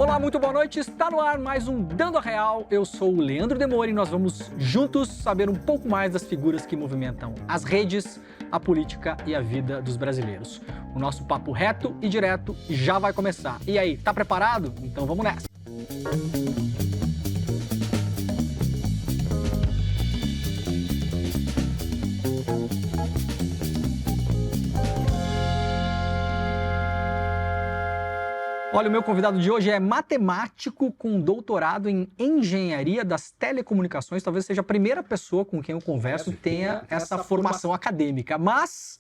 Olá, muito boa noite. Está no ar mais um Dando a Real. Eu sou o Leandro Demore e nós vamos juntos saber um pouco mais das figuras que movimentam as redes, a política e a vida dos brasileiros. O nosso papo reto e direto já vai começar. E aí, tá preparado? Então vamos nessa. Olha, o meu convidado de hoje é matemático com doutorado em engenharia das telecomunicações. Talvez seja a primeira pessoa com quem eu converso que tenha essa formação acadêmica. Mas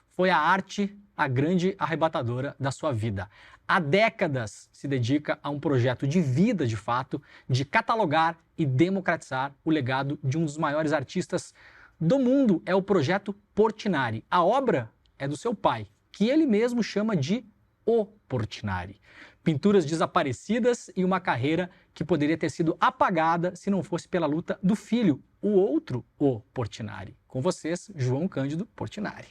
foi a arte a grande arrebatadora da sua vida. Há décadas se dedica a um projeto de vida, de fato, de catalogar e democratizar o legado de um dos maiores artistas do mundo. É o Projeto Portinari. A obra é do seu pai, que ele mesmo chama de O Portinari. Pinturas desaparecidas e uma carreira que poderia ter sido apagada se não fosse pela luta do filho, o outro O Portinari. Com vocês, João Cândido Portinari.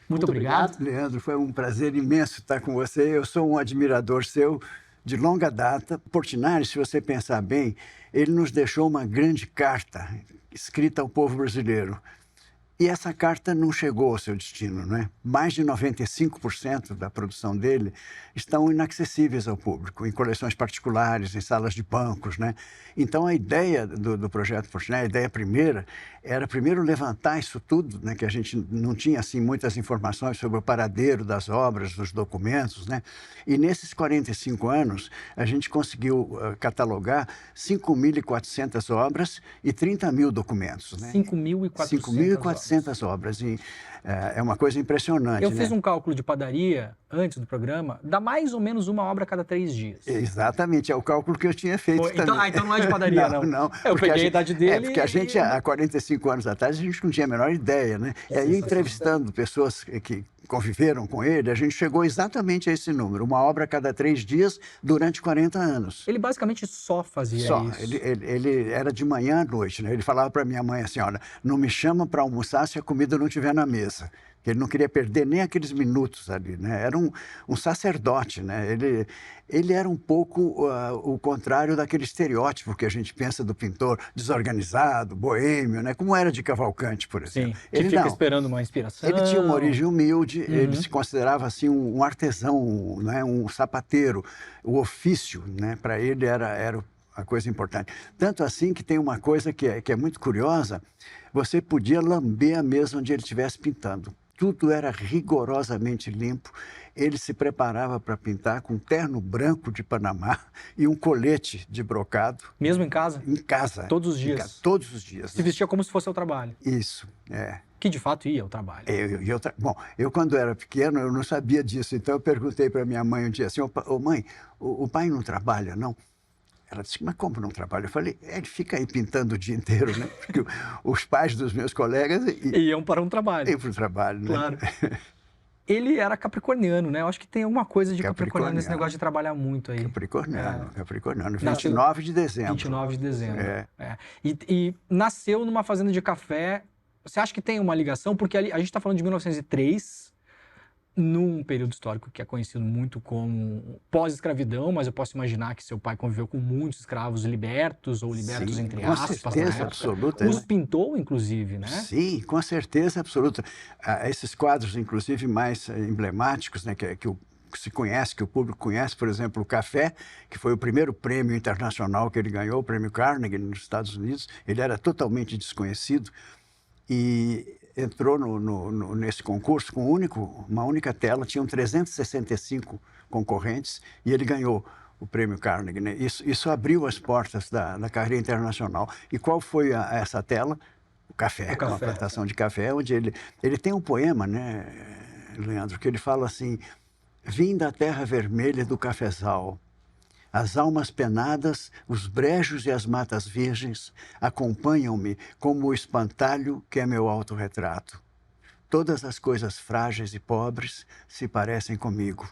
Muito obrigado, Leandro. Foi um prazer imenso estar com você. Eu sou um admirador seu de longa data. Portinari, se você pensar bem, ele nos deixou uma grande carta escrita ao povo brasileiro. E essa carta não chegou ao seu destino, não é? Mais de 95% da produção dele estão inacessíveis ao público, em coleções particulares, em salas de bancos, né? Então, a ideia do Projeto Portinari, a ideia primeira, era primeiro levantar isso tudo, né? Que a gente não tinha, assim, muitas informações sobre o paradeiro das obras, dos documentos, né? E nesses 45 anos, a gente conseguiu catalogar 5.400 obras e 30 mil documentos, né? 5.400 obras. E, é uma coisa impressionante. Eu fiz um cálculo de padaria antes do programa, dá mais ou menos uma obra a cada 3 dias. Exatamente, é o cálculo que eu tinha feito também. Então não é de padaria, não. Não. Eu peguei a idade dele. Porque a gente, há 45 anos atrás, a gente não tinha a menor ideia, né? E aí, entrevistando pessoas que conviveram com ele, a gente chegou exatamente a esse número, uma obra a cada 3 dias durante 40 anos. Ele basicamente só fazia isso. Ele era de manhã à noite, né? Ele falava para minha mãe assim, olha, não me chama para almoçar se a comida não estiver na mesa. Ele não queria perder nem aqueles minutos ali, né? Era um sacerdote, né? Ele era um pouco o contrário daquele estereótipo que a gente pensa do pintor desorganizado, boêmio, né? Como era de Cavalcanti, por exemplo. Sim, ele fica esperando uma inspiração. Ele tinha uma origem humilde, ele se considerava assim um artesão, né? Um sapateiro. O ofício, né? Para ele era a coisa importante. Tanto assim que tem uma coisa que é muito curiosa, você podia lamber a mesa onde ele estivesse pintando. Tudo era rigorosamente limpo. Ele se preparava para pintar com um terno branco de Panamá e um colete de brocado. Mesmo em casa? Em casa. Todos os dias? Todos os dias. Se vestia como se fosse ao trabalho? Isso, é. Que de fato ia ao trabalho. Bom, eu quando era pequeno, eu não sabia disso. Então eu perguntei para minha mãe um dia assim, mãe, o pai não trabalha, não? Ela disse, mas como não trabalha? Eu falei, ele fica aí pintando o dia inteiro, né? Porque os pais dos meus colegas... Iam para um trabalho. Iam para o trabalho, né? Claro. Ele era capricorniano, né? Eu acho que tem alguma coisa de capricorniano nesse negócio de trabalhar muito aí. Capricorniano. 29 de dezembro. 29 de dezembro. E nasceu numa fazenda de café. Você acha que tem uma ligação? Porque a gente está falando de 1903... num período histórico que é conhecido muito como pós-escravidão, mas eu posso imaginar que seu pai conviveu com muitos escravos libertos ou libertos, sim, entre aspas. Com certeza absoluta. Os pintou, inclusive, né? Sim, com certeza absoluta. Esses quadros, inclusive, mais emblemáticos, né, que se conhece, que o público conhece, por exemplo, o Café, que foi o primeiro prêmio internacional que ele ganhou, o prêmio Carnegie nos Estados Unidos. Ele era totalmente desconhecido e entrou nesse concurso com uma única tela, tinham 365 concorrentes e ele ganhou o prêmio Carnegie, né? Isso abriu as portas da carreira internacional. E qual foi essa tela? O Café, uma plantação de café, onde ele tem um poema, né, Leandro, que ele fala assim, vim da terra vermelha do cafezal, as almas penadas, os brejos e as matas virgens acompanham-me como o espantalho que é meu autorretrato. Todas as coisas frágeis e pobres se parecem comigo.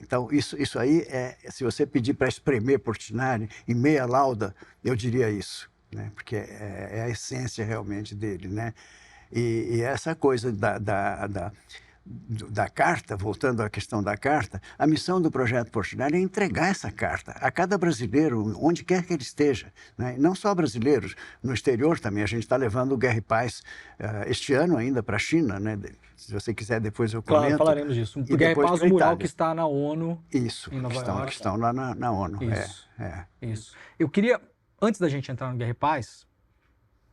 Então, isso aí, se você pedir para espremer Portinari em meia lauda, eu diria isso, né? Porque é a essência realmente dele, né? E essa coisa da carta, voltando à questão da carta, a missão do Projeto Portinari é entregar essa carta a cada brasileiro, onde quer que ele esteja, né? Não só brasileiros, no exterior também. A gente está levando o Guerra e Paz este ano ainda para a China, né? Se você quiser, depois eu comento. Claro, falaremos disso. O E Guerra e depois Paz, pra o mural Itália. que está na ONU, Isso, em Nova York. que estão lá na ONU. Isso, É. isso. Eu queria, antes da gente entrar no Guerra e Paz,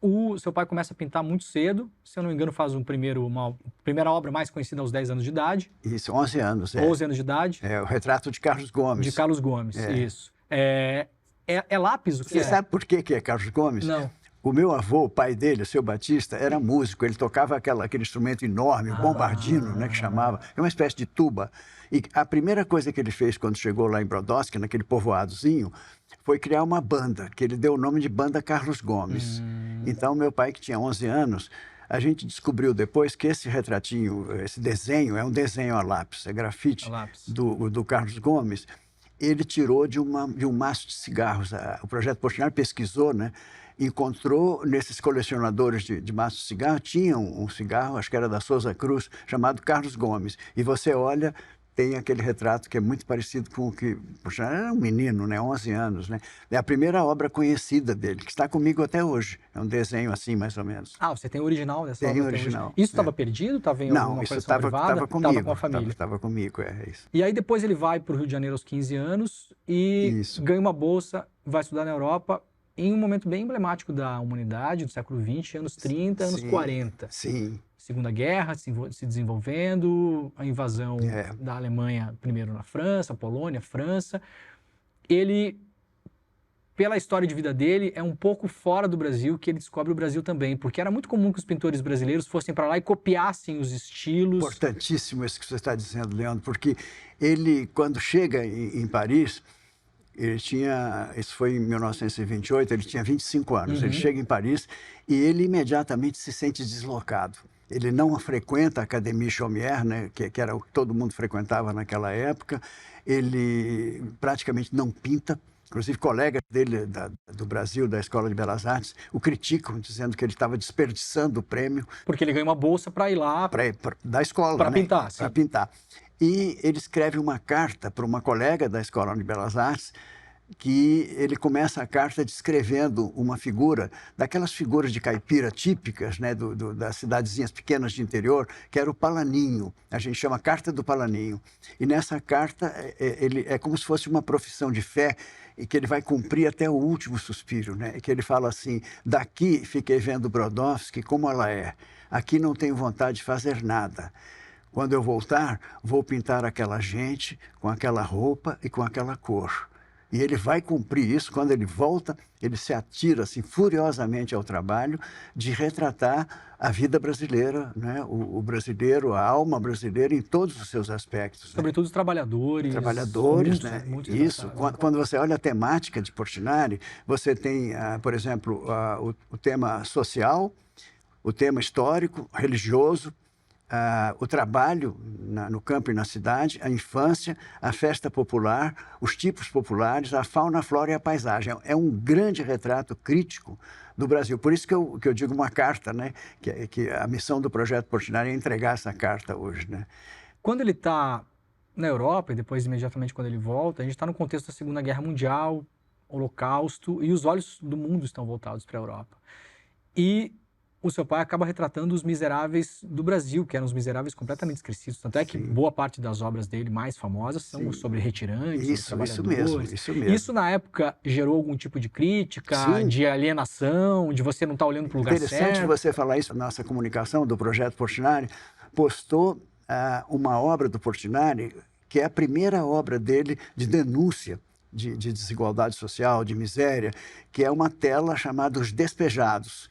o seu pai começa a pintar muito cedo, se eu não me engano faz uma primeira obra mais conhecida aos 10 anos de idade. Isso, 11 anos. 11 anos de idade. É o retrato de Carlos Gomes. De Carlos Gomes, isso. É lápis o que Você sabe por que é Carlos Gomes? Não. O meu avô, o pai dele, o seu Batista, era músico. Ele tocava aquele instrumento enorme, o bombardino, né, que chamava. É uma espécie de tuba. E a primeira coisa que ele fez quando chegou lá em Brodowski, naquele povoadozinho, foi criar uma banda, que ele deu o nome de Banda Carlos Gomes. Então, meu pai, que tinha 11 anos, a gente descobriu depois que esse retratinho, esse desenho, é um desenho a lápis, é grafite do Carlos Gomes. Ele tirou de um maço de cigarros. O Projeto Portinari pesquisou, né? Encontrou nesses colecionadores de maços de cigarro, tinha um cigarro, acho que era da Souza Cruz, chamado Carlos Gomes. E você olha, tem aquele retrato que é muito parecido com o que... Poxa, era um menino, né? 11 anos, né? É a primeira obra conhecida dele, que está comigo até hoje. É um desenho assim, mais ou menos. Ah, você tem o original dessa obra? Tem o original. Isso estava perdido? Estava em alguma coleção privada? Estava comigo. Estava com a família. Estava comigo, é isso. E aí depois ele vai para o Rio de Janeiro aos 15 anos e ganha uma bolsa, vai estudar na Europa, em um momento bem emblemático da humanidade, do século XX, anos 30, anos 40. Sim. Segunda Guerra se desenvolvendo, a invasão da Alemanha primeiro na França, Polônia, França. Ele, pela história de vida dele, é um pouco fora do Brasil que ele descobre o Brasil também, porque era muito comum que os pintores brasileiros fossem para lá e copiassem os estilos. Importantíssimo isso que você está dizendo, Leandro, porque ele, quando chega em Paris... isso foi em 1928, ele tinha 25 anos. Ele chega em Paris e ele imediatamente se sente deslocado. Ele não frequenta a Académie Chaumière, né, que era o que todo mundo frequentava naquela época. Ele praticamente não pinta. Inclusive, colegas dele do Brasil, da Escola de Belas Artes, o criticam, dizendo que ele estava desperdiçando o prêmio. Porque ele ganha uma bolsa para ir lá... Da escola, para né? pintar, sim. Para pintar. E ele escreve uma carta para uma colega da Escola de Belas Artes, que ele começa a carta descrevendo uma figura, daquelas figuras de caipira típicas, né, das cidadezinhas pequenas de interior, que era o Palaninho. A gente chama Carta do Palaninho. E nessa carta, ele é como se fosse uma profissão de fé e que ele vai cumprir até o último suspiro, né? Que ele fala assim: daqui fiquei vendo Brodowski como ela é. Aqui não tenho vontade de fazer nada. Quando eu voltar, vou pintar aquela gente com aquela roupa e com aquela cor. E ele vai cumprir isso. Quando ele volta, ele se atira assim, furiosamente ao trabalho de retratar a vida brasileira, né? O brasileiro, a alma brasileira em todos os seus aspectos. Sobretudo os trabalhadores. Trabalhadores, né? Isso. Quando você olha a temática de Portinari, você tem, por exemplo, o tema social, o tema histórico, religioso, o trabalho no campo e na cidade, a infância, a festa popular, os tipos populares, a fauna, a flora e a paisagem. É um grande retrato crítico do Brasil. Por isso que eu digo uma carta, né? Que a missão do Projeto Portinari é entregar essa carta hoje, né? Quando ele está na Europa, e depois imediatamente quando ele volta, a gente está no contexto da Segunda Guerra Mundial, Holocausto, e os olhos do mundo estão voltados para a Europa. E o seu pai acaba retratando os miseráveis do Brasil, que eram os miseráveis completamente esquecidos. Tanto é que boa parte das obras dele mais famosas são sobre retirantes, sobre trabalhadores. Isso mesmo. Isso, na época, gerou algum tipo de crítica, de alienação, de você não estar olhando para o lugar certo? Interessante você falar isso. Nossa comunicação do Projeto Portinari postou uma obra do Portinari, que é a primeira obra dele de denúncia de desigualdade social, de miséria, que é uma tela chamada Os Despejados,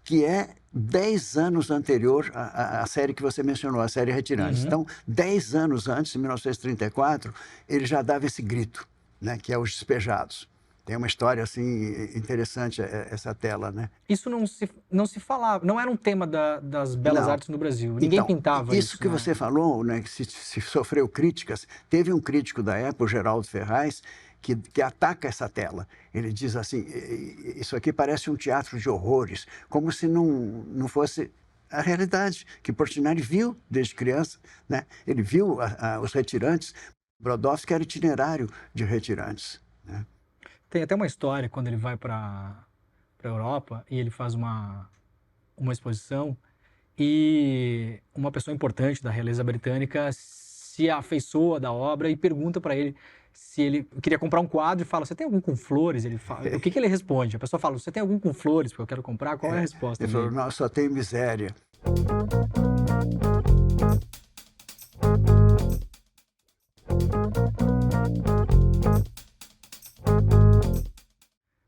que é 10 anos anterior à série que você mencionou, a série Retirantes. Então, 10 anos antes, em 1934, ele já dava esse grito, né, que é Os Despejados. Tem uma história, assim, interessante essa tela, né? Isso não se falava, não era um tema das belas artes no Brasil. Ninguém pintava isso. Isso que você falou, né, que se sofreu críticas, teve um crítico da época, o Geraldo Ferraz, que ataca essa tela. Ele diz assim: isso aqui parece um teatro de horrores, como se não fosse a realidade que Portinari viu desde criança, né? Ele viu os retirantes. Brodowski era itinerário de retirantes, né? Tem até uma história quando ele vai para a Europa e ele faz uma exposição e uma pessoa importante da realeza britânica se afeiçoa da obra e pergunta para ele se ele queria comprar um quadro e fala, você tem algum com flores? Ele fala, o que ele responde? A pessoa fala, você tem algum com flores porque eu quero comprar? Qual é a resposta Ele dele? falou, não, só tem miséria.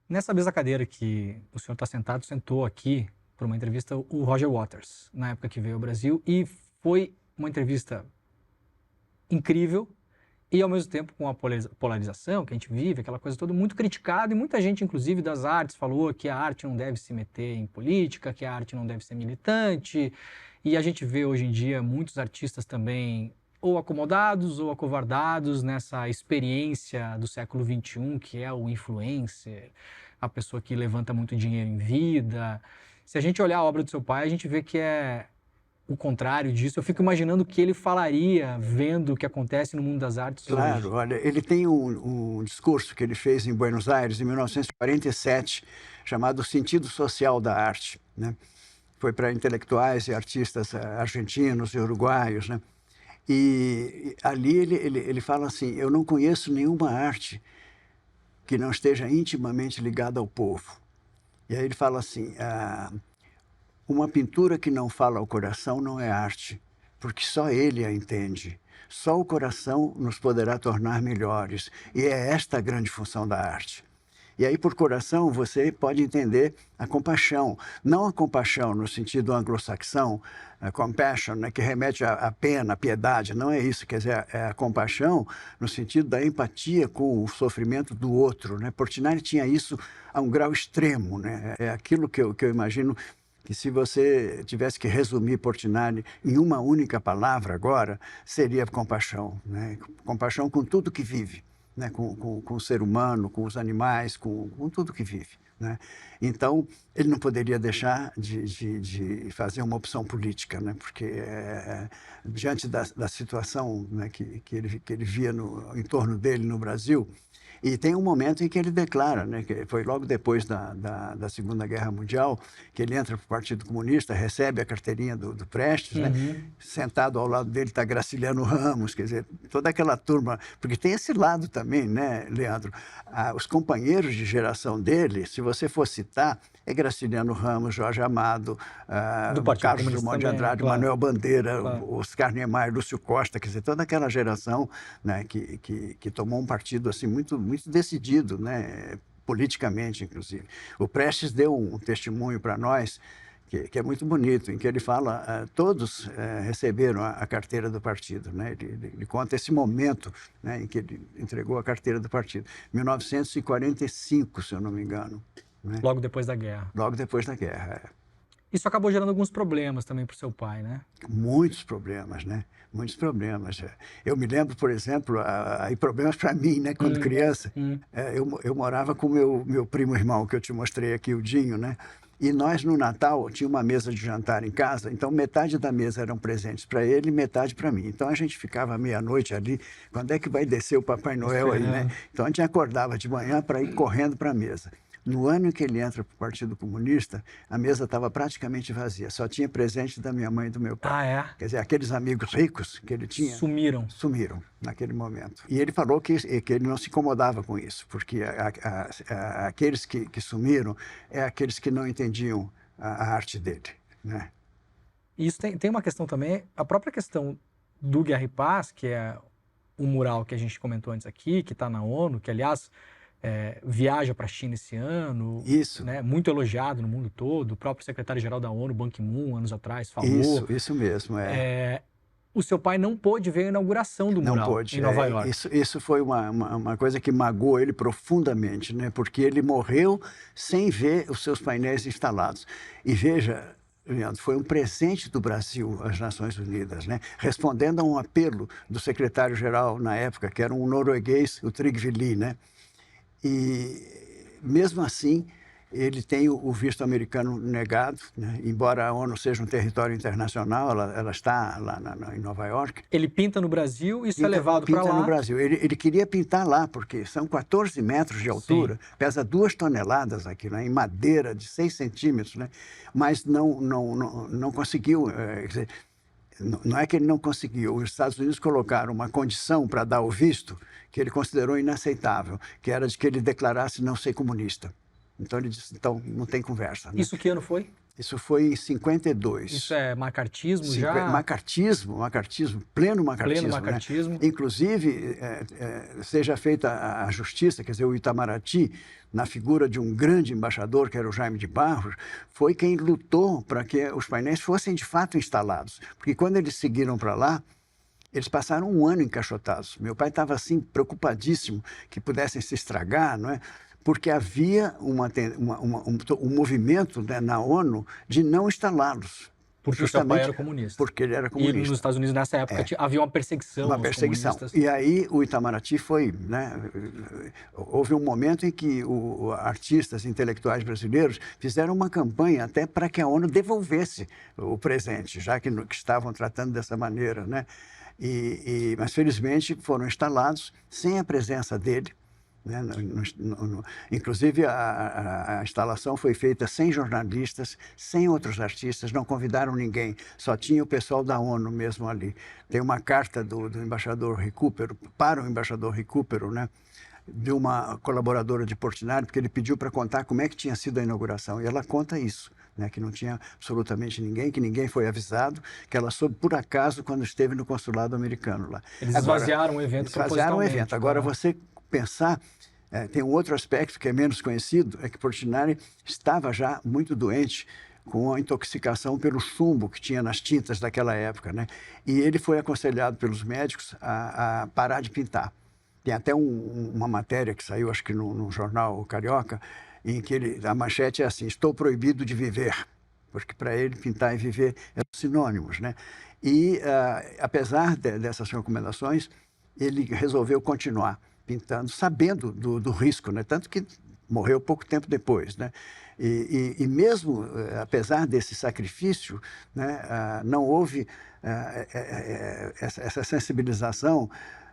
Nessa mesma cadeira que o senhor está sentado, sentou aqui para uma entrevista o Roger Waters, na época que veio ao Brasil, e foi uma entrevista incrível e, ao mesmo tempo, com a polarização que a gente vive, aquela coisa toda muito criticada, e muita gente, inclusive das artes, falou que a arte não deve se meter em política, que a arte não deve ser militante, e a gente vê hoje em dia muitos artistas também ou acomodados ou acovardados nessa experiência do século XXI, que é o influencer, a pessoa que levanta muito dinheiro em vida. Se a gente olhar a obra do seu pai, a gente vê que é o contrário disso. Eu fico imaginando o que ele falaria vendo o que acontece no mundo das artes hoje. Claro, olha, ele tem um discurso que ele fez em Buenos Aires, em 1947, chamado Sentido Social da Arte, né? Foi para intelectuais e artistas argentinos e uruguaios, né? E ali ele fala assim, eu não conheço nenhuma arte que não esteja intimamente ligada ao povo. E aí ele fala assim, uma pintura que não fala ao coração não é arte, porque só ele a entende. Só o coração nos poderá tornar melhores. E é esta a grande função da arte. E aí, por coração, você pode entender a compaixão. Não a compaixão no sentido anglo-saxão, a compassion, né, que remete à pena, à piedade. Não é isso. Quer dizer, é a compaixão no sentido da empatia com o sofrimento do outro, né? Portinari tinha isso a um grau extremo, né? É aquilo que eu imagino que, se você tivesse que resumir Portinari em uma única palavra agora, seria compaixão, né? Compaixão com tudo que vive. Né, com o ser humano, com os animais, com tudo que vive, né? Então, ele não poderia deixar de fazer uma opção política, né? Porque diante da situação, né, que ele via em torno dele no Brasil, e tem um momento em que ele declara, né, que foi logo depois da Segunda Guerra Mundial, que ele entra para o Partido Comunista, recebe a carteirinha do Prestes, né? Sentado ao lado dele está Graciliano Ramos, quer dizer, toda aquela turma, porque tem esse lado também, né, Leandro? Os companheiros de geração dele, se você for citar, é Graciliano Ramos, Jorge Amado, Carlos Drummond de Andrade, claro. Manuel Bandeira, claro. Oscar Niemeyer, Lúcio Costa, quer dizer, toda aquela geração, né, que tomou um partido assim muito decidido, né, politicamente, inclusive. O Prestes deu um testemunho para nós que é muito bonito, em que ele fala, todos receberam a carteira do partido, né? Ele conta esse momento, né, em que ele entregou a carteira do partido, 1945, se eu não me engano. Né? Logo depois da guerra. Logo depois da guerra, Isso acabou gerando alguns problemas também para o seu pai, né? Muitos problemas, né? Muitos problemas. Eu me lembro, por exemplo, aí problemas para mim, né? Quando criança, eu morava com meu primo-irmão, que eu te mostrei aqui, o Dinho, né? E nós, no Natal, tinha uma mesa de jantar em casa, então metade da mesa eram presentes para ele e metade para mim. Então a gente ficava meia-noite ali, quando é que vai descer o Papai Noel aí, né? Então a gente acordava de manhã para ir correndo para a mesa. No ano em que ele entra para o Partido Comunista, a mesa estava praticamente vazia. Só tinha presente da minha mãe e do meu pai. Ah, é? Quer dizer, aqueles amigos ricos que ele tinha... Sumiram. Sumiram naquele momento. E ele falou que ele não se incomodava com isso, porque aqueles que sumiram é aqueles que não entendiam a arte dele, né? Isso tem uma questão também, a própria questão do Guerra e Paz, que é um mural que a gente comentou antes aqui, que está na ONU, que, aliás... viaja para a China esse ano, isso. Né, muito elogiado no mundo todo. O próprio secretário-geral da ONU, Ban Ki-moon, anos atrás, falou. Isso mesmo. O seu pai não pôde ver a inauguração do mural em Nova York. Isso foi uma coisa que magoou ele profundamente, né? Porque ele morreu sem ver os seus painéis instalados. E veja, Leandro, foi um presente do Brasil às Nações Unidas, né? Respondendo a um apelo do secretário-geral na época, que era um norueguês, o Trygve Lie, né? E, mesmo assim, ele tem o visto americano negado, né? Embora a ONU seja um território internacional, ela está lá em Nova York. Ele pinta no Brasil e isso é levado para lá? Pinta no Brasil. Ele queria pintar lá, porque são 14 metros de altura, sim, pesa 2 toneladas aqui, né? Em madeira de 6 centímetros, né? Mas não conseguiu. Quer dizer, não é que ele não conseguiu. Os Estados Unidos colocaram uma condição para dar o visto que ele considerou inaceitável, que era de que ele declarasse não ser comunista. Então ele disse, então não tem conversa. Né? Isso que ano foi? Isso foi em 52. Isso é macartismo já? Macartismo, pleno macartismo. Pleno macartismo. Né? Inclusive, seja feita a justiça, quer dizer, o Itamaraty, na figura de um grande embaixador, que era o Jaime de Barros, foi quem lutou para que os painéis fossem de fato instalados. Porque quando eles seguiram para lá, eles passaram um ano encaixotados. Meu pai estava assim, preocupadíssimo que pudessem se estragar, não é? Porque havia um movimento, né, na ONU de não instalá-los. Porque o seu pai era comunista. Porque ele era comunista. E nos Estados Unidos, nessa época, havia uma perseguição Uma perseguição. E aí o Itamaraty foi... Né, houve um momento em que artistas intelectuais brasileiros fizeram uma campanha até para que a ONU devolvesse o presente, já que estavam tratando dessa maneira. Né? Mas, felizmente, foram instalados sem a presença dele. Né? Inclusive, a instalação foi feita sem jornalistas, sem outros artistas, não convidaram ninguém, só tinha o pessoal da ONU mesmo ali. Tem uma carta do embaixador Recupero, para o embaixador Recupero, né? De uma colaboradora de Portinari, porque ele pediu para contar como é que tinha sido a inauguração, e ela conta isso. Né, que não tinha absolutamente ninguém, que ninguém foi avisado, que ela soube por acaso quando esteve no consulado americano lá. Eles esvaziaram o evento propositalmente. Esvaziaram o evento. Agora, você pensar, tem um outro aspecto que é menos conhecido, é que Portinari estava já muito doente com a intoxicação pelo chumbo que tinha nas tintas daquela época, né? E ele foi aconselhado pelos médicos a parar de pintar. Tem até uma matéria que saiu, acho que no jornal Carioca, em que a manchete é assim, estou proibido de viver, porque para ele pintar e viver eram sinônimos, né? E, apesar dessas recomendações, ele resolveu continuar pintando, sabendo do risco, né? Tanto que morreu pouco tempo depois, né? E mesmo apesar desse sacrifício, né, não houve essa sensibilização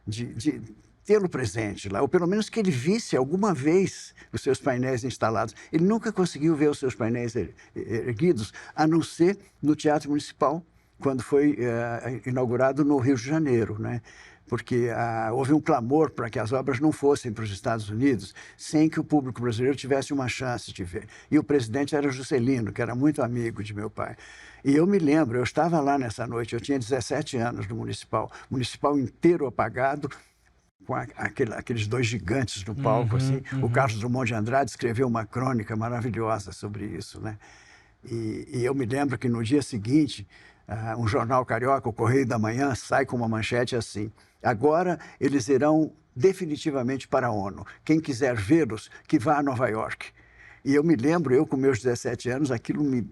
de tê-lo presente lá, ou pelo menos que ele visse alguma vez os seus painéis instalados. Ele nunca conseguiu ver os seus painéis erguidos, a não ser no Teatro Municipal, quando foi inaugurado no Rio de Janeiro, né? Porque houve um clamor para que as obras não fossem para os Estados Unidos, sem que o público brasileiro tivesse uma chance de ver. E o presidente era Juscelino, que era muito amigo de meu pai. E eu me lembro, eu estava lá nessa noite, eu tinha 17 anos no Municipal inteiro apagado, com aqueles dois gigantes no palco, assim. O Carlos Drummond de Andrade escreveu uma crônica maravilhosa sobre isso, né? E eu me lembro que no dia seguinte, um jornal carioca, o Correio da Manhã, sai com uma manchete assim: agora eles irão definitivamente para a ONU. Quem quiser vê-los, que vá a Nova York. E eu me lembro, eu com meus 17 anos, aquilo me...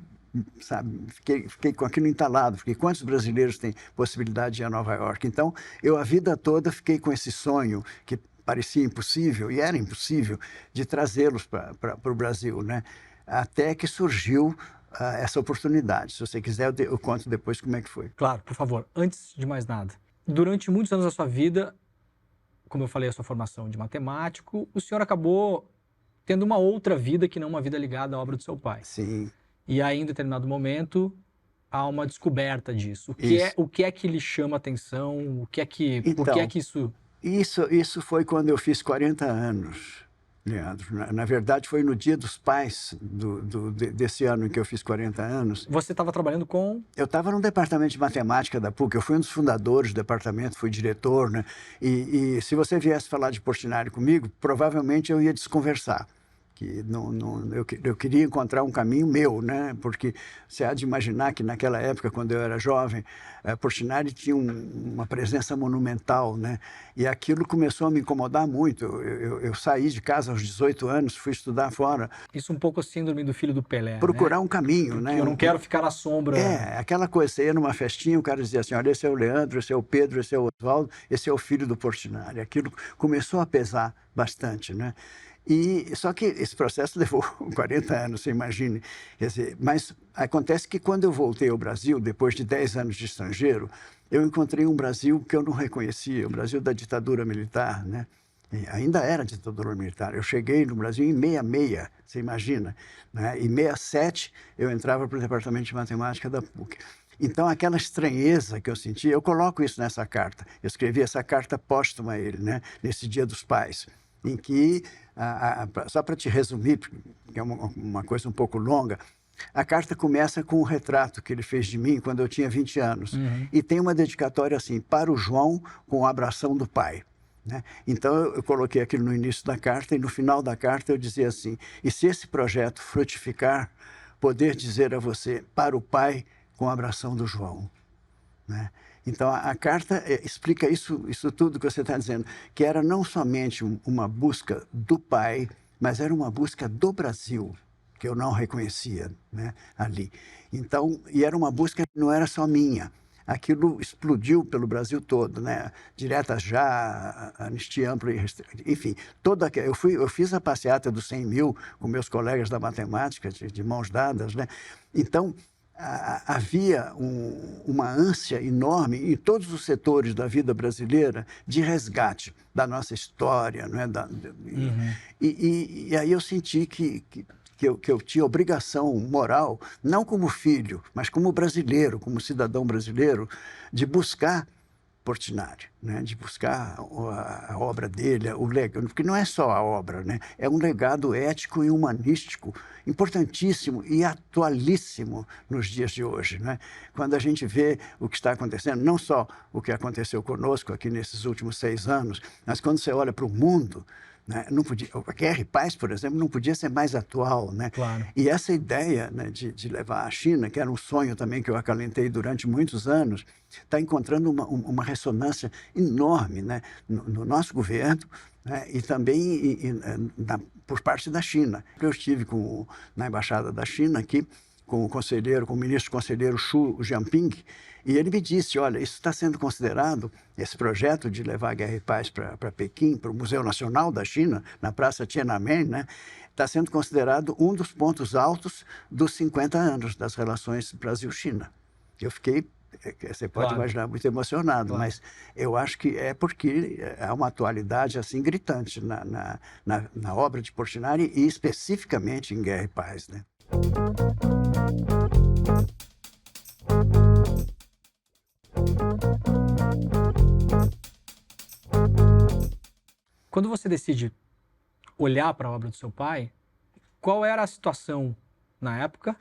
Sabe, fiquei com aquilo entalado, porque quantos brasileiros têm possibilidade de ir a Nova York? Então, eu a vida toda fiquei com esse sonho que parecia impossível, e era impossível, de trazê-los para o Brasil, né? Até que surgiu essa oportunidade. Se você quiser, eu conto depois como é que foi. Claro, por favor. Antes de mais nada, durante muitos anos da sua vida, como eu falei, a sua formação de matemático, o senhor acabou tendo uma outra vida que não uma vida ligada à obra do seu pai. Sim. E aí, em determinado momento, há uma descoberta disso. O que é que lhe chama a atenção? Então, por que é que isso... Isso foi quando eu fiz 40 anos, Leandro. Na verdade, foi no Dia dos Pais desse ano em que eu fiz 40 anos. Você estava trabalhando com... Eu estava no departamento de matemática da PUC. Eu fui um dos fundadores do departamento, fui diretor, né? E se você viesse falar de Portinari comigo, provavelmente eu ia desconversar. Que eu queria encontrar um caminho meu, né? Porque você há de imaginar que naquela época, quando eu era jovem, Portinari tinha uma presença monumental, né? E aquilo começou a me incomodar muito. Eu saí de casa aos 18 anos, fui estudar fora. Isso um pouco a síndrome do filho do Pelé, procurar, né? um caminho, né? Eu não quero ficar à sombra. Aquela coisa, você ia numa festinha, o cara dizia assim, olha, esse é o Leandro, esse é o Pedro, esse é o Oswaldo, esse é o filho do Portinari. Aquilo começou a pesar bastante, né? E só que esse processo levou 40 anos, você imagine. Quer dizer, mas acontece que quando eu voltei ao Brasil, depois de 10 anos de estrangeiro, eu encontrei um Brasil que eu não reconhecia, o Brasil da ditadura militar, né? E ainda era ditadura militar. Eu cheguei no Brasil em 66, você imagina, né? Em 67 eu entrava para o departamento de matemática da PUC. Então, aquela estranheza que eu senti, eu coloco isso nessa carta. Eu escrevi essa carta póstuma a ele, né? Nesse Dia dos Pais, em que, só para te resumir, que é uma coisa um pouco longa, a carta começa com um retrato que ele fez de mim quando eu tinha 20 anos. E tem uma dedicatória assim, para o João, com o abração do pai. Né? Então, eu coloquei aquilo no início da carta e no final da carta eu dizia assim, e se esse projeto frutificar, poder dizer a você, para o pai, com a abração do João. Né? Então, a carta explica isso tudo que você está dizendo, que era não somente uma busca do pai, mas era uma busca do Brasil, que eu não reconhecia, né, ali. Então, e era uma busca que não era só minha. Aquilo explodiu pelo Brasil todo, né? Direta Já, Anistia Ampla, enfim, eu fiz a passeata dos 100 mil com meus colegas da matemática, de mãos dadas, né? Então, havia uma ânsia enorme em todos os setores da vida brasileira de resgate da nossa história, não é? E aí eu senti que eu tinha obrigação moral, não como filho, mas como brasileiro, como cidadão brasileiro, de buscar Portinari, né? De buscar a obra dele, o legado, porque não é só a obra, né? É um legado ético e humanístico importantíssimo e atualíssimo nos dias de hoje, né? Quando a gente vê o que está acontecendo, não só o que aconteceu conosco aqui nesses últimos 6 anos, mas quando você olha para o mundo, né? Não podia, a Guerra e Paz, por exemplo, não podia ser mais atual, né? Claro. E essa ideia, né, de levar a China, que era um sonho também que eu acalentei durante muitos anos, está encontrando uma ressonância enorme, né, no nosso governo, né, e também por parte da China. Eu estive na Embaixada da China aqui, com o ministro conselheiro Xu Jianping, e ele me disse, olha, isso está sendo considerado, esse projeto de levar a Guerra e Paz para Pequim, para o Museu Nacional da China, na Praça Tiananmen, né, está sendo considerado um dos pontos altos dos 50 anos das relações Brasil-China. Eu fiquei, você pode imaginar, muito emocionado, mas eu acho que é porque há uma atualidade assim gritante na obra de Portinari e especificamente em Guerra e Paz, né? Quando você decide olhar para a obra do seu pai, qual era a situação na época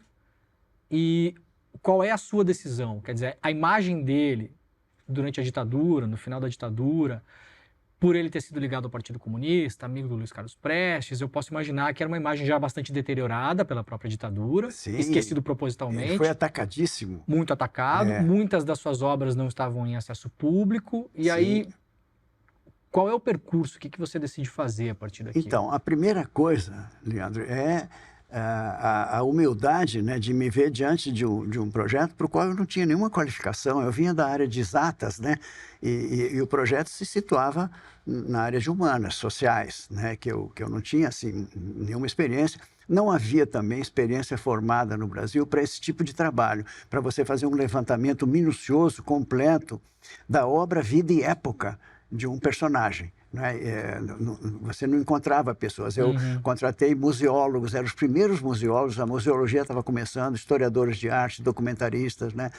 e qual é a sua decisão? Quer dizer, a imagem dele durante a ditadura, no final da ditadura, por ele ter sido ligado ao Partido Comunista, amigo do Luiz Carlos Prestes, eu posso imaginar que era uma imagem já bastante deteriorada pela própria ditadura, Sim, esquecido propositalmente. Ele foi atacadíssimo. Muito atacado, muitas das suas obras não estavam em acesso público, e aí, qual é o percurso? O que você decide fazer a partir daqui? Então, a primeira coisa, Leandro, é a humildade, né, de me ver diante de um projeto para o qual eu não tinha nenhuma qualificação. Eu vinha da área de exatas, né, e o projeto se situava na área de humanas, sociais, né, que eu não tinha assim, nenhuma experiência. Não havia também experiência formada no Brasil para esse tipo de trabalho, para você fazer um levantamento minucioso, completo, da obra, vida e época de um personagem. Né? Você não encontrava pessoas. Eu contratei museólogos, eram os primeiros museólogos, a museologia estava começando, historiadores de arte, documentaristas, né?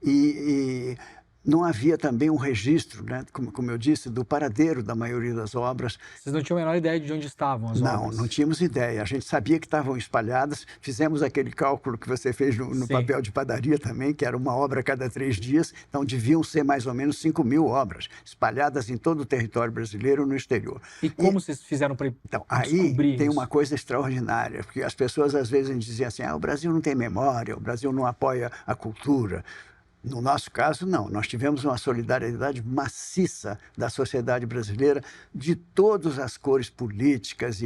E não havia também um registro, né, como eu disse, do paradeiro da maioria das obras. Vocês não tinham a menor ideia de onde estavam as obras? Não tínhamos ideia. A gente sabia que estavam espalhadas. Fizemos aquele cálculo que você fez no papel de padaria também, que era uma obra a cada 3 dias. Então, deviam ser mais ou menos 5.000 obras, espalhadas em todo o território brasileiro no exterior. E como vocês fizeram para descobrir aí tem isso? uma coisa extraordinária, porque as pessoas às vezes diziam assim, o Brasil não tem memória, o Brasil não apoia a cultura. No nosso caso, não. Nós tivemos uma solidariedade maciça da sociedade brasileira, de todas as cores políticas.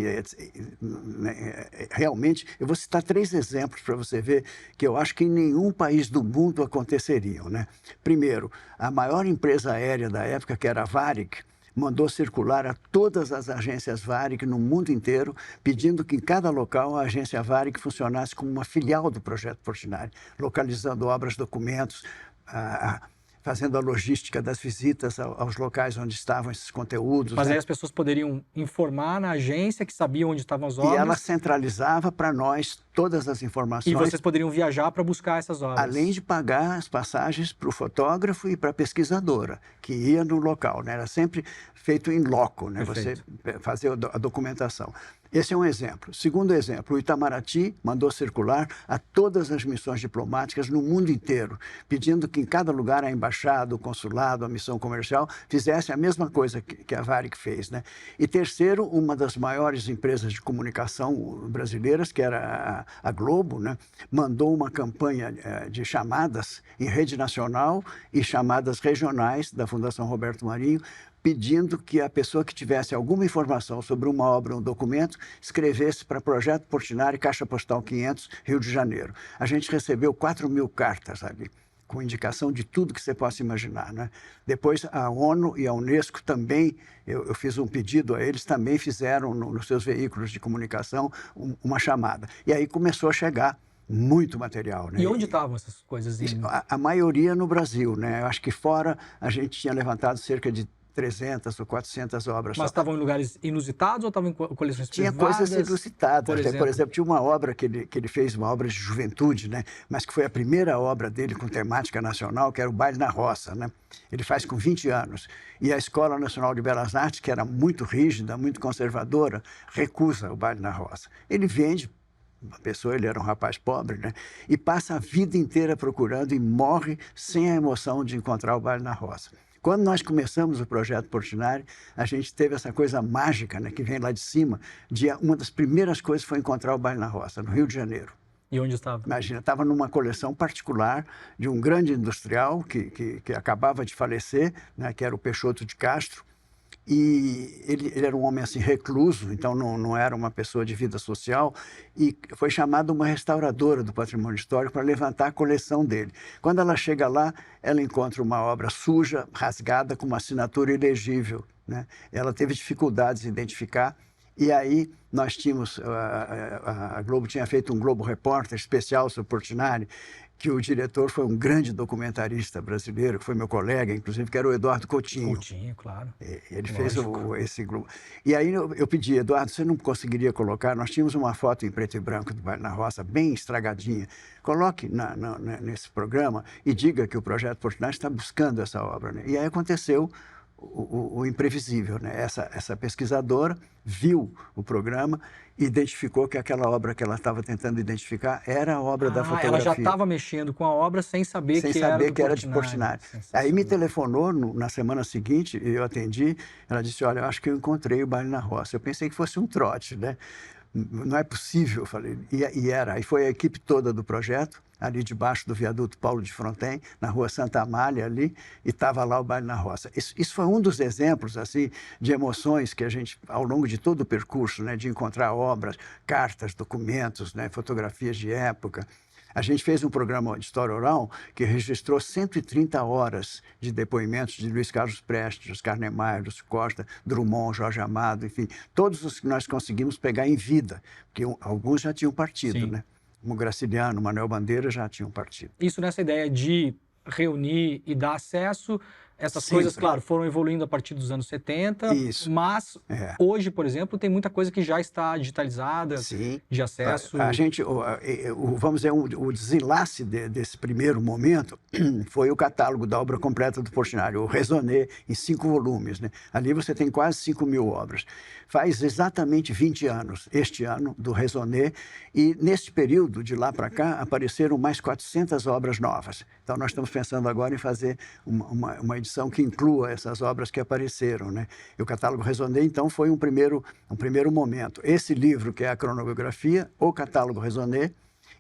Realmente, eu vou citar 3 exemplos para você ver que eu acho que em nenhum país do mundo aconteceriam, né? Primeiro, a maior empresa aérea da época, que era a Varig, mandou circular a todas as agências Varig no mundo inteiro, pedindo que em cada local a agência Varig funcionasse como uma filial do Projeto Portinari, localizando obras, documentos, fazendo a logística das visitas aos locais onde estavam esses conteúdos. Mas né? aí as pessoas poderiam informar na agência que sabiam onde estavam as obras. E ela centralizava para nós todas as informações. E vocês poderiam viajar para buscar essas obras. Além de pagar as passagens para o fotógrafo e para a pesquisadora, que ia no local. Né? Era sempre feito em loco, né? Você fazer a documentação. Esse é um exemplo. Segundo exemplo, o Itamaraty mandou circular a todas as missões diplomáticas no mundo inteiro, pedindo que em cada lugar a embaixada, o consulado, a missão comercial fizesse a mesma coisa que a Varig fez. Né? E terceiro, uma das maiores empresas de comunicação brasileiras, que era a Globo, né? Mandou uma campanha de chamadas em rede nacional e chamadas regionais da Fundação Roberto Marinho, pedindo que a pessoa que tivesse alguma informação sobre uma obra ou um documento escrevesse para Projeto Portinari, Caixa Postal 500, Rio de Janeiro. A gente recebeu 4.000 cartas ali, com indicação de tudo que você possa imaginar. Né? Depois, a ONU e a Unesco também, eu fiz um pedido a eles, também fizeram nos seus veículos de comunicação uma chamada. E aí começou a chegar muito material. Né? E onde estavam essas coisas? A maioria no Brasil. Né? Eu acho que fora a gente tinha levantado cerca de 300 ou 400 obras. Mas estavam em lugares inusitados ou estavam em coleções privadas? Tinha coisas inusitadas. Por exemplo, tinha uma obra que ele fez, uma obra de juventude, né? Mas que foi a primeira obra dele com temática nacional, que era o Baile na Roça. Né? Ele faz com 20 anos. E a Escola Nacional de Belas Artes, que era muito rígida, muito conservadora, recusa o Baile na Roça. Ele vende, uma pessoa, ele era um rapaz pobre, né? E passa a vida inteira procurando e morre sem a emoção de encontrar o Baile na Roça. Quando nós começamos o Projeto Portinari, a gente teve essa coisa mágica, né, que vem lá de cima, uma das primeiras coisas foi encontrar o Baile na Roça, no Rio de Janeiro. E onde estava? Imagina, estava numa coleção particular de um grande industrial que acabava de falecer, né, que era o Peixoto de Castro, e ele era um homem assim recluso, então não era uma pessoa de vida social, e foi chamada uma restauradora do patrimônio histórico para levantar a coleção dele. Quando ela chega lá, ela encontra uma obra suja, rasgada, com uma assinatura ilegível. Né? Ela teve dificuldades em identificar, e aí nós tínhamos, a Globo tinha feito um Globo Repórter especial sobre Portinari, que o diretor foi um grande documentarista brasileiro, que foi meu colega, inclusive, que era o Eduardo Coutinho. Coutinho, claro. Ele fez esse grupo. E aí eu pedi, Eduardo, você não conseguiria colocar? Nós tínhamos uma foto em preto e branco do Baile na Roça, bem estragadinha. Coloque nesse programa e diga que o Projeto Portinari está buscando essa obra. Né? E aí aconteceu o imprevisível. Né? Essa pesquisadora viu o programa e identificou que aquela obra que ela estava tentando identificar era a obra da fotografia. Ela já estava mexendo com a obra sem saber que era de Portinari. Aí me telefonou na semana seguinte, eu atendi, ela disse, olha, eu acho que eu encontrei o Baile na Roça. Eu pensei que fosse um trote, né? Não é possível, eu falei. E era. Aí foi a equipe toda do projeto, ali debaixo do viaduto Paulo de Fronten, na rua Santa Amália ali, e estava lá o Baile na Roça. Isso foi um dos exemplos, assim, de emoções que a gente, ao longo de todo o percurso, né, de encontrar obras, cartas, documentos, né, fotografias de época. A gente fez um programa de história oral que registrou 130 horas de depoimentos de Luiz Carlos Prestes, Oscar Niemeyer, Lúcio Costa, Drummond, Jorge Amado, enfim, todos os que nós conseguimos pegar em vida, porque alguns já tinham partido, Sim. né? Como Graciliano, Manuel Bandeira já tinham partido. Isso nessa ideia de reunir e dar acesso, essas Sempre. coisas, claro, foram evoluindo a partir dos anos 70, Isso. mas hoje, por exemplo, tem muita coisa que já está digitalizada, Sim. de acesso. A gente, vamos dizer, o desenlace desse primeiro momento foi o catálogo da obra completa do Portinari, o Raisonné, em 5 volumes. Né? Ali você tem quase 5.000 obras. Faz exatamente 20 anos, este ano, do Raisonné, e nesse período, de lá para cá, apareceram mais 400 obras novas. Então, nós estamos pensando agora em fazer uma edição que inclua essas obras que apareceram. Né? E o catálogo Raisonné, então, foi um primeiro momento. Esse livro, que é a cronobiografia, o catálogo Raisonné,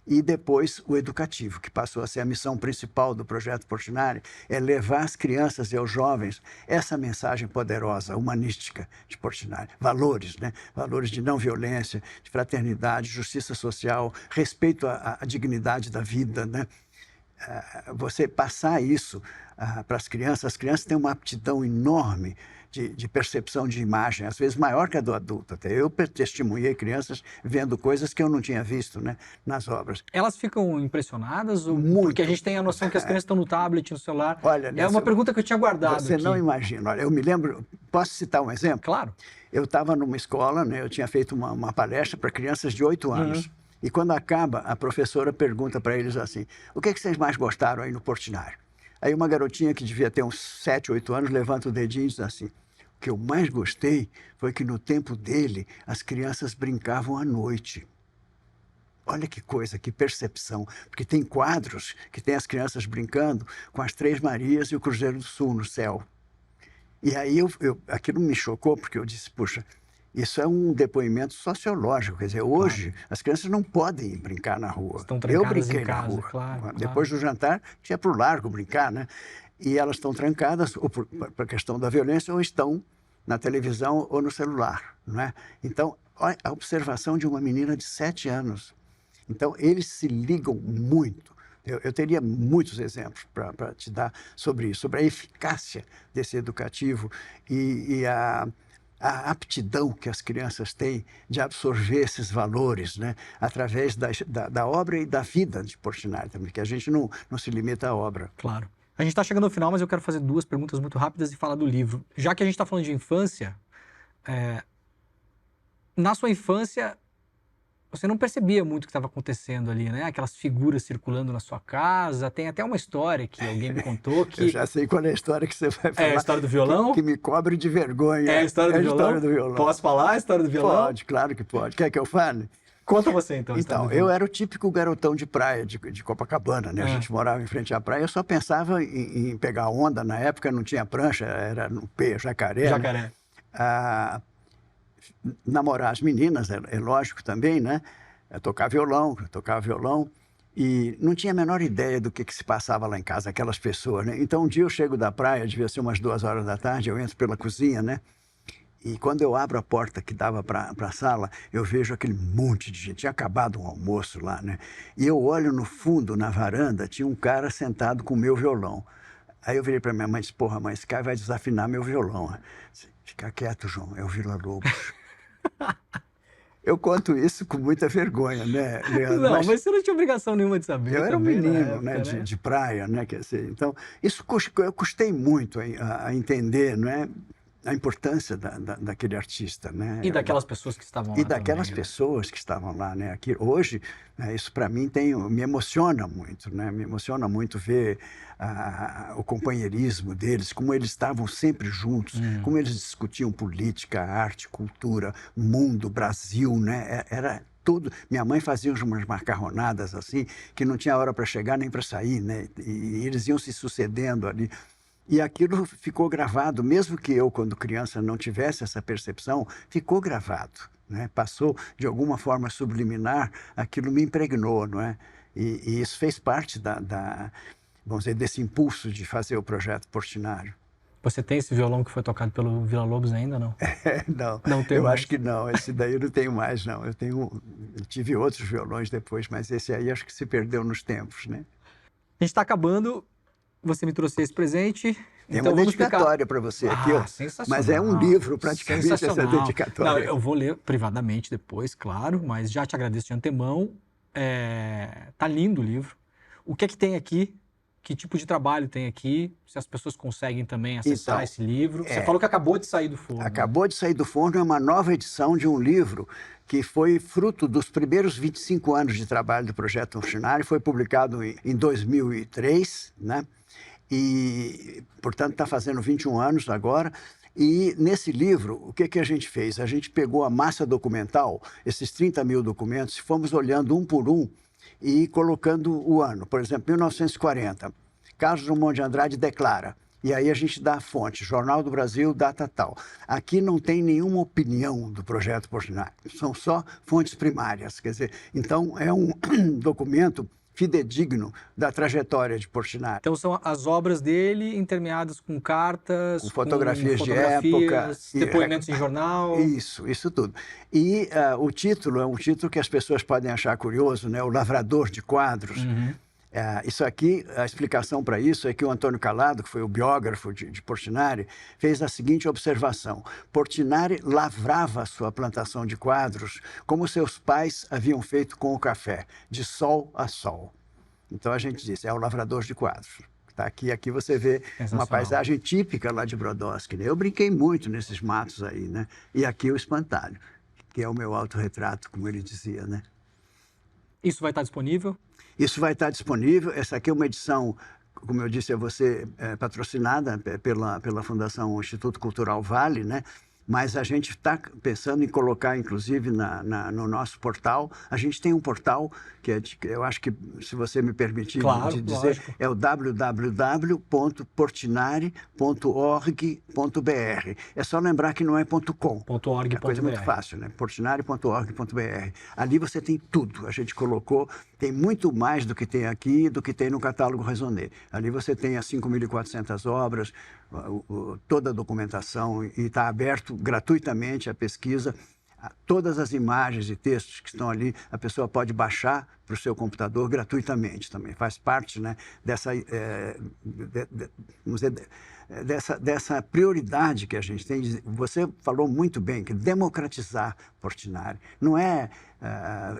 e depois o educativo, que passou a ser a missão principal do Projeto Portinari, é levar às crianças e aos jovens essa mensagem poderosa, humanística de Portinari. Valores, né? Valores de não violência, de fraternidade, justiça social, respeito à dignidade da vida, né? Você passar isso para as crianças têm uma aptidão enorme de percepção de imagem, às vezes maior que a do adulto. Até eu testemunhei crianças vendo coisas que eu não tinha visto, né, nas obras. Elas ficam impressionadas? Muito. Porque a gente tem a noção que as crianças estão no tablet, no celular. Olha, é uma pergunta que eu tinha guardado Você aqui. não imagina. Olha, eu me lembro, posso citar um exemplo? Claro. Eu estava numa escola, né, eu tinha feito uma palestra para crianças de 8 anos. E quando acaba, a professora pergunta para eles assim, o que vocês mais gostaram aí no Portinari? Aí uma garotinha que devia ter uns 7, 8 anos levanta o dedinho e diz assim, o que eu mais gostei foi que no tempo dele as crianças brincavam à noite. Olha que coisa, que percepção, porque tem quadros que tem as crianças brincando com as Três Marias e o Cruzeiro do Sul no céu. E aí aquilo me chocou, porque eu disse, puxa, isso é um depoimento sociológico, quer dizer, hoje as crianças não podem brincar na rua. Estão trancadas eu brinquei em casa, na rua. claro. Depois do jantar, tinha para o largo brincar, né? E elas estão trancadas ou por a questão da violência ou estão na televisão ou no celular, não é? Então, olha a observação de uma menina de 7 anos. Então, eles se ligam muito. Eu teria muitos exemplos para te dar sobre isso, sobre a eficácia desse educativo e a aptidão que as crianças têm de absorver esses valores, né, através da obra e da vida de Portinari também, que a gente não se limita à obra. Claro. A gente está chegando ao final, mas eu quero fazer 2 perguntas muito rápidas e falar do livro. Já que a gente está falando de infância, na sua infância, você não percebia muito o que estava acontecendo ali, né? Aquelas figuras circulando na sua casa. Tem até uma história que alguém me contou que... Eu já sei qual é a história que você vai falar. É a história do violão? Que me cobre de vergonha. É a história do violão? Posso falar a história do violão? Pode, claro que pode. Quer que eu fale? Conta você, então. Então, eu era o típico garotão de praia, de Copacabana, né? A gente morava em frente à praia. Eu só pensava em pegar onda. Na época não tinha prancha, era no jacaré. Jacaré. Né? Namorar as meninas, é lógico também, né? Tocar violão, e não tinha a menor ideia do que se passava lá em casa, aquelas pessoas, né? Então, um dia eu chego da praia, devia ser umas 2 horas da tarde, eu entro pela cozinha, né? E quando eu abro a porta que dava para a sala, eu vejo aquele monte de gente, tinha acabado um almoço lá, né? E eu olho no fundo, na varanda, tinha um cara sentado com o meu violão. Aí eu virei para minha mãe e disse, porra, mãe, esse cara vai desafinar meu violão. Fica quieto, João, é o Villa-Lobos. Eu conto isso com muita vergonha, né, Leandro? Não, mas você não tinha obrigação nenhuma de saber. Eu era um também, menino, época, né, de praia, né, quer dizer, então, isso eu custei muito a entender, não é? A importância daquele artista, né? E daquelas pessoas que estavam lá. E daquelas também, pessoas que estavam lá, né? Aqui, hoje, isso para mim me emociona muito, né? Me emociona muito ver o companheirismo deles, como eles estavam sempre juntos, como eles discutiam política, arte, cultura, mundo, Brasil, né? Era tudo. Minha mãe fazia umas macarronadas assim, que não tinha hora para chegar nem para sair, né? E eles iam se sucedendo ali. E aquilo ficou gravado, mesmo que eu, quando criança, não tivesse essa percepção, ficou gravado, né? Passou, de alguma forma subliminar, aquilo me impregnou, não é? E isso fez parte vamos dizer, desse impulso de fazer o projeto Portinari. Você tem esse violão que foi tocado pelo Villa-Lobos ainda, não? Não tem eu mais. Acho que não, esse daí eu não tenho mais, não. Eu tive outros violões depois, mas esse aí acho que se perdeu nos tempos, né? A gente está acabando. Você me trouxe esse presente. Tem então uma dedicatória para você aqui, ó. Sensacional. Mas é um livro, praticamente, essa dedicatória. Não, eu vou ler privatamente depois, claro, mas já te agradeço de antemão. Tá lindo o livro. O que é que tem aqui? Que tipo de trabalho tem aqui? Se as pessoas conseguem também acessar esse livro. Você falou que acabou de sair do forno. Acabou de sair do forno, é uma nova edição de um livro que foi fruto dos primeiros 25 anos de trabalho do Projeto Portinari. Foi publicado em 2003, né? E, portanto, está fazendo 21 anos agora. E nesse livro, o que a gente fez? A gente pegou a massa documental, esses 30 mil documentos, e fomos olhando um por um e colocando o ano. Por exemplo, 1940, Carlos Drummond de Andrade declara. E aí a gente dá a fonte, Jornal do Brasil, data tal. Aqui não tem nenhuma opinião do Projeto Portinari, são só fontes primárias. Quer dizer, então é um documento fidedigno da trajetória de Portinari. Então são as obras dele intermeadas com cartas, com fotografias de época, depoimentos em jornal. Isso tudo. E o título é um título que as pessoas podem achar curioso, né? O Lavrador de Quadros. Isso aqui, a explicação para isso é que o Antônio Calado, que foi o biógrafo de Portinari, fez a seguinte observação. Portinari lavrava a sua plantação de quadros como seus pais haviam feito com o café, de sol a sol. Então a gente disse, é o lavrador de quadros. Tá aqui você vê uma paisagem típica lá de Brodowski, né? Eu brinquei muito nesses matos aí, né? E aqui o espantalho, que é o meu autorretrato, como ele dizia, né? Isso vai estar disponível? Isso vai estar disponível. Essa aqui é uma edição, como eu disse a você, patrocinada pela Fundação Instituto Cultural Vale, né? Mas a gente está pensando em colocar, inclusive, no nosso portal. A gente tem um portal que eu acho que, se você me permitir dizer, lógico. é o www.portinari.org.br. É só lembrar que não é .com. .org.br. É coisa muito fácil, né? portinari.org.br. Ali você tem tudo. A gente colocou, tem muito mais do que tem aqui, do que tem no catálogo Raisonné. Ali você tem as 5.400 obras, toda a documentação, e está aberto gratuitamente a pesquisa. Todas as imagens e textos que estão ali, a pessoa pode baixar para o seu computador gratuitamente também. Faz parte, né, dessa prioridade que a gente tem. Você falou muito bem que democratizar Portinari não é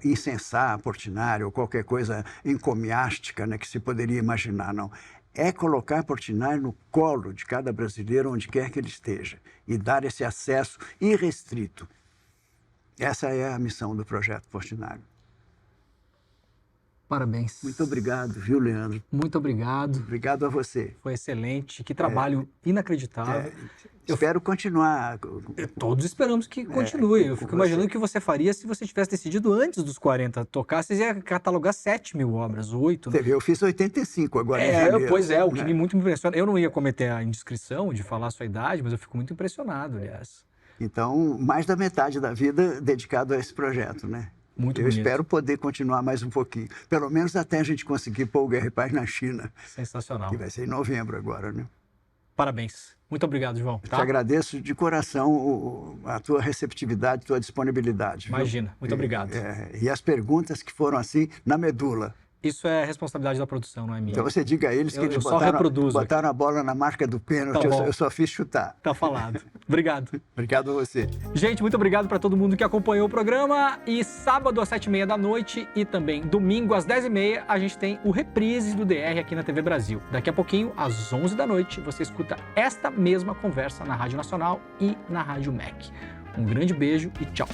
incensar Portinari ou qualquer coisa encomiástica, né, que se poderia imaginar, não. É colocar Portinari no colo de cada brasileiro, onde quer que ele esteja, e dar esse acesso irrestrito. Essa é a missão do Projeto Portinari. Parabéns. Muito obrigado, viu, Leandro? Muito obrigado. Obrigado a você. Foi excelente. Que trabalho inacreditável. Espero continuar. Todos esperamos que continue. Eu fico imaginando o que você faria se você tivesse decidido antes dos 40 tocar. Você ia catalogar 7.000 obras, 8. Né? Eu fiz 85 agora em janeiro. Pois é, o que muito me impressiona. Eu não ia cometer a indiscrição de falar a sua idade, mas eu fico muito impressionado, aliás. Então, mais da metade da vida dedicado a esse projeto, né? Muito Eu bonito. espero poder continuar mais um pouquinho. Pelo menos até a gente conseguir pôr o Guerra e Paz na China. Sensacional. Que vai ser em novembro agora, né? Parabéns. Muito obrigado, João. Te agradeço de coração a tua receptividade, a tua disponibilidade. Imagina. Viu? Muito obrigado. E as perguntas que foram assim, na medula. Isso é responsabilidade da produção, não é minha. Então você diga a eles que eles botaram a bola na marca do pênalti, eu só fiz chutar. Tá falado. Obrigado. Obrigado a você. Gente, muito obrigado para todo mundo que acompanhou o programa. E sábado às 7h30 da noite e também domingo às 10h30 a gente tem o reprise do DR aqui na TV Brasil. Daqui a pouquinho, às 11 da noite, você escuta esta mesma conversa na Rádio Nacional e na Rádio MEC. Um grande beijo e tchau.